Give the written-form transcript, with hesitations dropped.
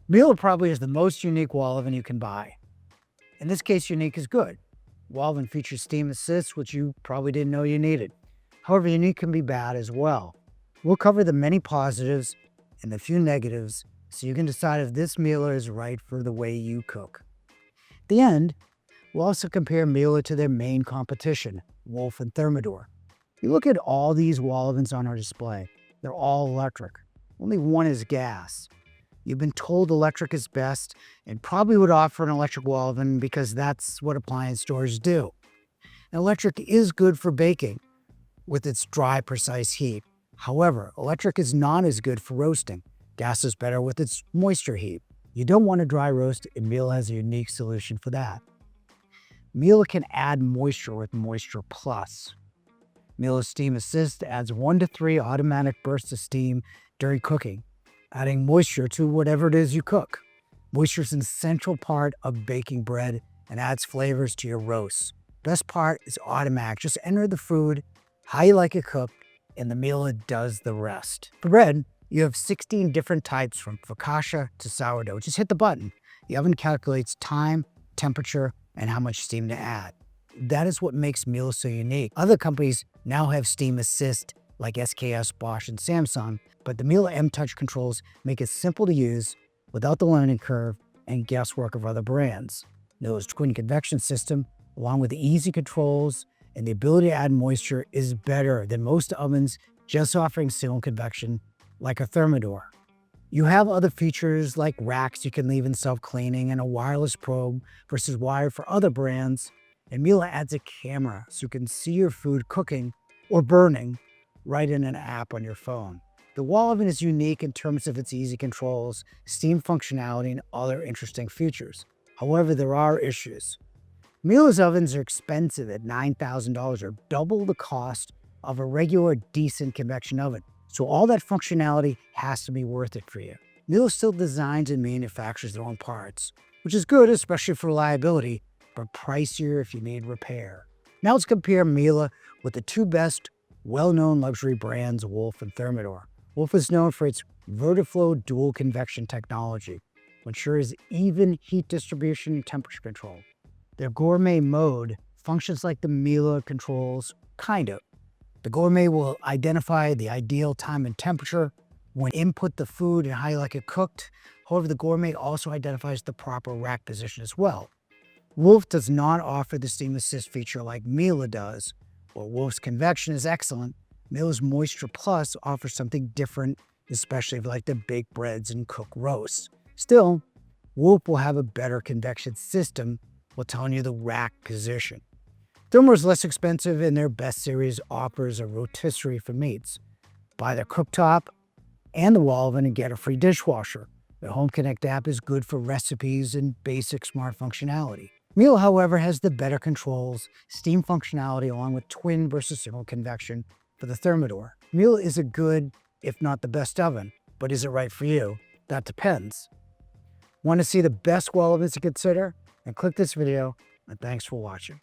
Miele probably is the most unique wall oven you can buy. In this case, unique is good. Wall oven features steam assist, which you probably didn't know you needed. However, unique can be bad as well. We'll cover the many positives and the few negatives so you can decide if this Miele is right for the way you cook. At the end, we'll also compare Miele to their main competition, Wolf and Thermador. You look at all these wall ovens on our display. They're all electric. Only one is gas. You've been told electric is best and probably would offer an electric wall oven because that's what appliance stores do. And electric is good for baking with its dry, precise heat. However, electric is not as good for roasting. Gas is better with its moisture heat. You don't want a dry roast, and Miele has a unique solution for that. Miele can add moisture with Moisture Plus. Miele's Steam Assist adds 1 to 3 automatic bursts of steam during cooking, adding moisture to whatever it is you cook. Moisture is an essential part of baking bread and adds flavors to your roasts. Best part is automatic. Just enter the food, how you like it cooked, and the Miele does the rest. For bread, you have 16 different types from focaccia to sourdough. Just hit the button. The oven calculates time, temperature, and how much steam to add. That is what makes Miele so unique. Other companies now have steam assist like SKS, Bosch, and Samsung, but the Miele M-Touch controls make it simple to use without the learning curve and guesswork of other brands. Miele's twin convection system, along with the easy controls and the ability to add moisture, is better than most ovens just offering single convection like a Thermador. You have other features like racks you can leave in self-cleaning and a wireless probe versus wired for other brands. And Miele adds a camera so you can see your food cooking or burning right in an app on your phone. The wall oven is unique in terms of its easy controls, steam functionality, and other interesting features. However, there are issues. Miele's ovens are expensive at $9,000 or double the cost of a regular decent convection oven. So all that functionality has to be worth it for you. Miele still designs and manufactures their own parts, which is good, especially for reliability, but pricier if you need repair. Now let's compare Miele with the two best well-known luxury brands, Wolf and Thermador. Wolf is known for its Vertiflow dual convection technology, which ensures even heat distribution and temperature control. Their gourmet mode functions like the Miele controls, kind of. The gourmet will identify the ideal time and temperature when input the food and how you like it cooked. However, the gourmet also identifies the proper rack position as well. Wolf does not offer the steam assist feature like Miele does. While Wolf's convection is excellent, Miele's Moisture Plus offers something different, especially if you like to bake breads and cook roasts. Still, Wolf will have a better convection system while telling you the rack position. Thermador is less expensive, and their best series offers a rotisserie for meats. Buy their cooktop and the wall oven and get a free dishwasher. The Home Connect app is good for recipes and basic smart functionality. Miele, however, has the better controls, steam functionality, along with twin versus single convection for the Thermador. Miele is a good, if not the best oven, but is it right for you? That depends. Want to see the best wall ovens to consider? Then click this video, and thanks for watching.